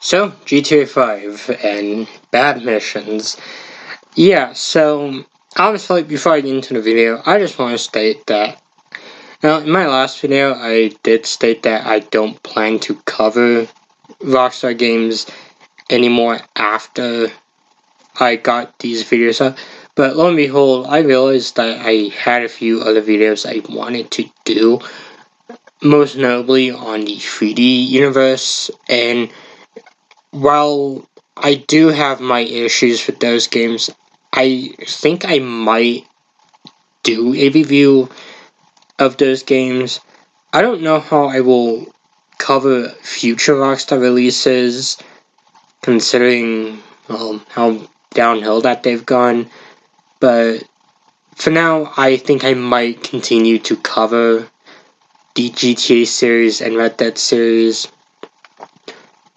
So, GTA 5 and bad missions. Yeah, so obviously before I get into the video, I just want to state that in my last video, I did state that I don't plan to cover Rockstar games anymore after I got these videos up. But lo and behold, I realized that I had a few other videos I wanted to do, most notably on the 3D universe, and while I do have my issues with those games, I think I might do a review of those games. I don't know how I will cover future Rockstar releases, considering how downhill that they've gone, but for now, I think I might continue to cover the GTA series and Red Dead series.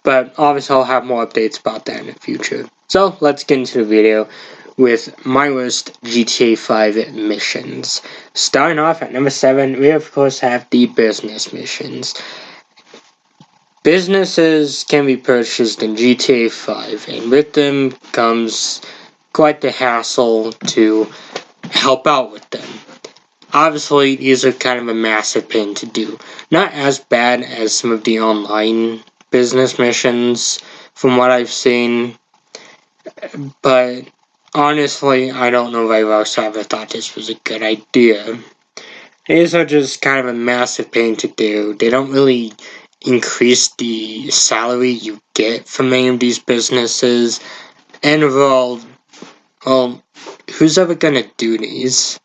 But obviously I'll have more updates about that in the future. So let's get into the video with my worst GTA 5 missions. Starting off at number 7, we of course have the business missions. Businesses can be purchased in GTA 5, and with them comes quite the hassle to help out with them. Obviously, these are kind of a massive pain to do. Not as bad as some of the online business missions from what I've seen, but honestly, I don't know why Rockstar ever thought this was a good idea. These are just kind of a massive pain to do. They don't really increase the salary you get from any of these businesses, and overall, well, who's ever gonna do these?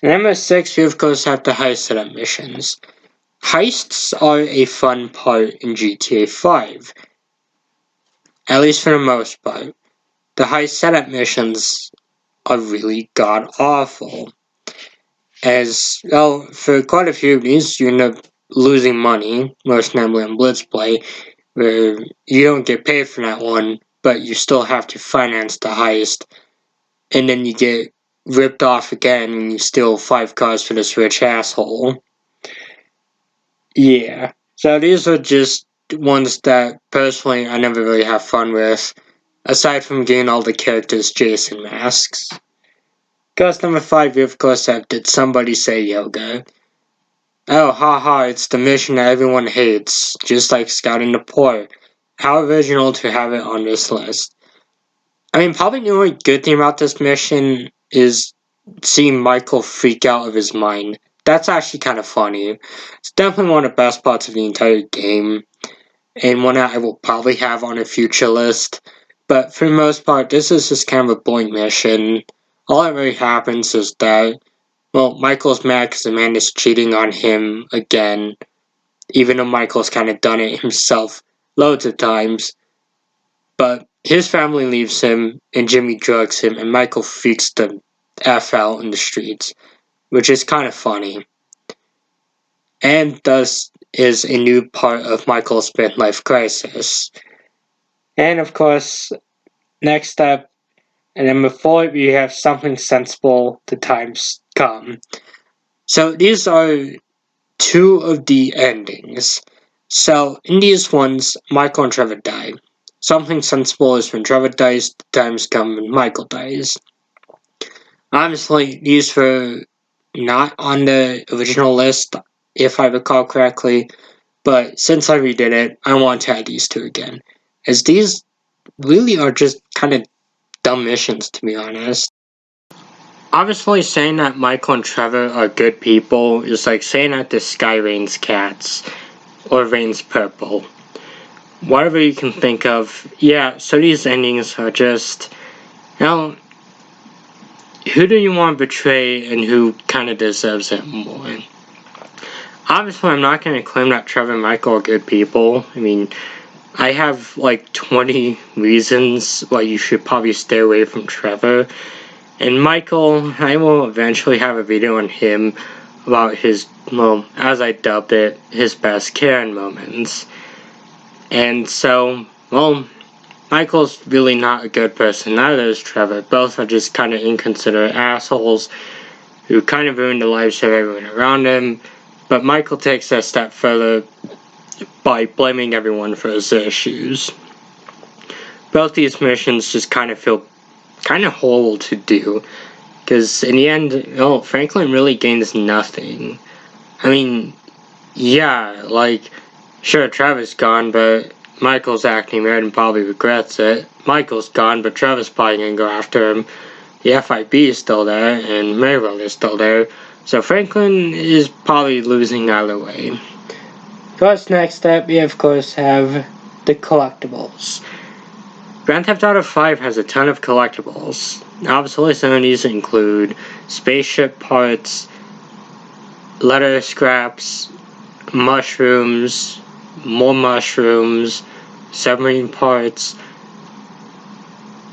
Number 6, we of course have the heist setup missions. Heists are a fun part in GTA 5, at least for the most part. The heist setup missions are really god-awful. As, well, for quite a few of these, you end up losing money, most notably on Blitzplay, where you don't get paid for that one, but you still have to finance the heist, and then you get ripped off again and you steal 5 cars for this rich asshole. Yeah, so these are just ones that personally I never really have fun with, aside from getting all the characters Jason masks. Ghost number 5, we of course have Did Somebody Say Yoga? Oh, haha, it's the mission that everyone hates, just like scouting the poor. How original to have it on this list. I mean, probably the only good thing about this mission is seeing Michael freak out of his mind. That's actually kind of funny. It's definitely one of the best parts of the entire game, and one that I will probably have on a future list. But for the most part, this is just kind of a boring mission. All that really happens is that, well, Michael's mad because Amanda's cheating on him again, even though Michael's kind of done it himself loads of times. But his family leaves him, and Jimmy drugs him, and Michael freaks the F out in the streets, which is kind of funny. And thus is a new part of Michael's midlife crisis. And of course, next up, and then before we have Something Sensible, The Times Come. So these are 2 of the endings. So in these ones, Michael and Trevor die. Something Sensible is when Trevor dies, The Times Come when Michael dies. Honestly, these were not on the original list, if I recall correctly, but since I redid it, I want to add these 2 again, as these really are just kind of dumb missions, to be honest. Obviously, saying that Michael and Trevor are good people is like saying that the sky rains cats, or rains purple. Whatever you can think of, yeah, so these endings are just, who do you want to betray and who kind of deserves it more? Obviously, I'm not going to claim that Trevor and Michael are good people. I mean, I have like 20 reasons why you should probably stay away from Trevor. And Michael, I will eventually have a video on him about his, well, as I dubbed it, his best Karen moments. And so, well, Michael's really not a good person, neither is Trevor. Both are just kind of inconsiderate assholes who kind of ruin the lives of everyone around him. But Michael takes that a step further by blaming everyone for his issues. both these missions just kind of feel kind of horrible to do, because in the end, Franklin really gains nothing. I mean, yeah, like, sure, Trevor's gone, but Michael's acting weird and probably regrets it. Michael's gone, but Trevor's probably gonna go after him. The FIB is still there, and Merriweather's still there, so Franklin is probably losing either way. Of course, next up, we of course have the collectibles. Grand Theft Auto 5 has a ton of collectibles. Obviously, some of these include spaceship parts, letter scraps, mushrooms, more mushrooms, submarine parts,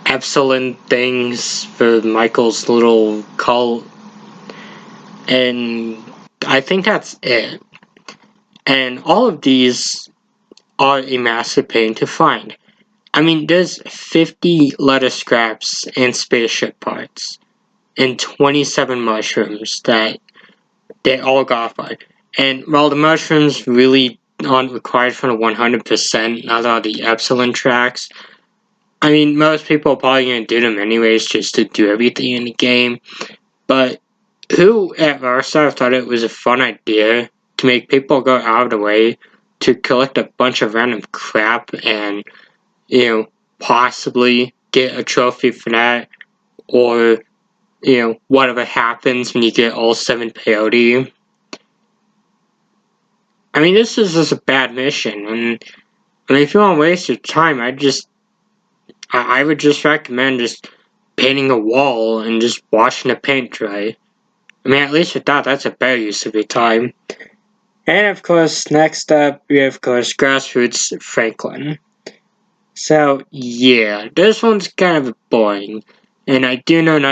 Epsilon things for Michael's little cult, and I think that's it. And all of these are a massive pain to find. I mean, there's 50 letter scraps and spaceship parts, and 27 mushrooms that they all got by. And while the mushrooms really aren't required for the 100%, not all the Epsilon tracks, I mean, most people are probably going to do them anyways just to do everything in the game. But who at Rockstar thought it was a fun idea to make people go out of the way to collect a bunch of random crap and, possibly get a trophy for that, or, whatever happens when you get all 7 peyote. I mean, this is just a bad mission, and I mean, if you want to waste your time, I would just recommend just painting a wall and just washing the paint dry. I mean, at least with that, that's a better use of your time. And of course, next up, we have, of course, Grassroots Franklin. So, yeah, this one's kind of boring, and I do know that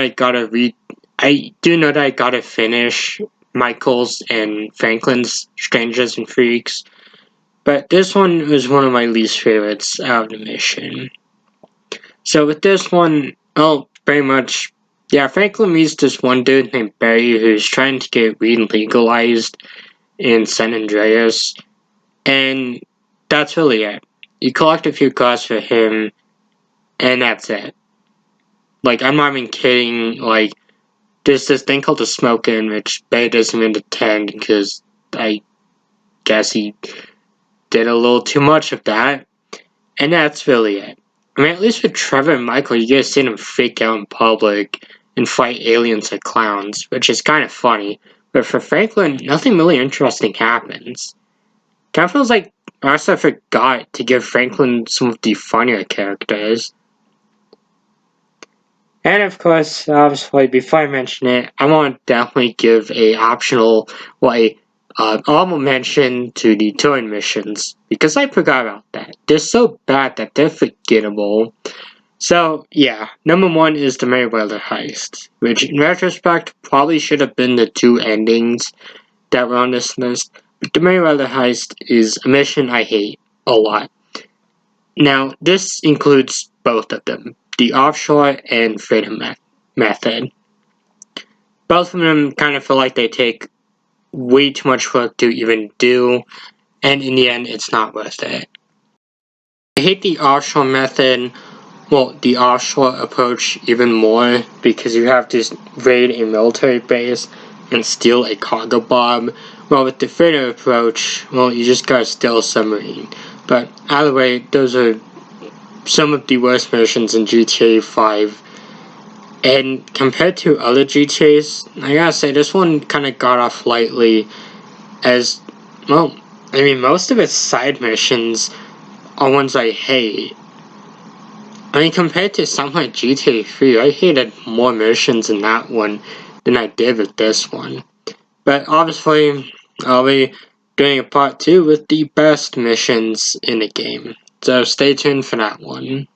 I gotta finish Michael's and Franklin's Strangers and Freaks, but this one was one of my least favorites out of the mission. So with this one, pretty much, yeah, Franklin meets this one dude named Barry who's trying to get weed legalized in San Andreas, and that's really it. You collect a few cards for him, and that's it. Like, I'm not even kidding, like, there's this thing called the Smoke-In, which Barry doesn't even attend, because I guess he did a little too much of that, and that's really it. I mean, at least with Trevor and Michael, you get to see them freak out in public and fight aliens like clowns, which is kind of funny, but for Franklin, nothing really interesting happens. Kind of feels like Rockstar forgot to give Franklin some of the funnier characters. And of course, obviously, before I mention it, I want to definitely give a optional, honorable mention to the touring missions, because I forgot about that. They're so bad that they're forgettable. So, yeah, number 1 is the Merriweather heist, which in retrospect probably should have been the 2 endings that were on this list, but the Merriweather heist is a mission I hate a lot. Now, this includes both of them, the offshore and freedom method. Both of them kind of feel like they take way too much work to even do, and in the end, it's not worth it. I hate the offshore method, the offshore approach even more, because you have to raid a military base and steal a cargo bomb. Well, with the freedom approach, you just gotta steal a submarine. But either way, those are some of the worst missions in GTA 5. And compared to other GTAs, I gotta say, this one kind of got off lightly, as, most of its side missions are ones I hate. I mean, compared to something like GTA 3, I hated more missions in that one than I did with this one. But obviously, I'll be doing a part 2 with the best missions in the game. So stay tuned for that one.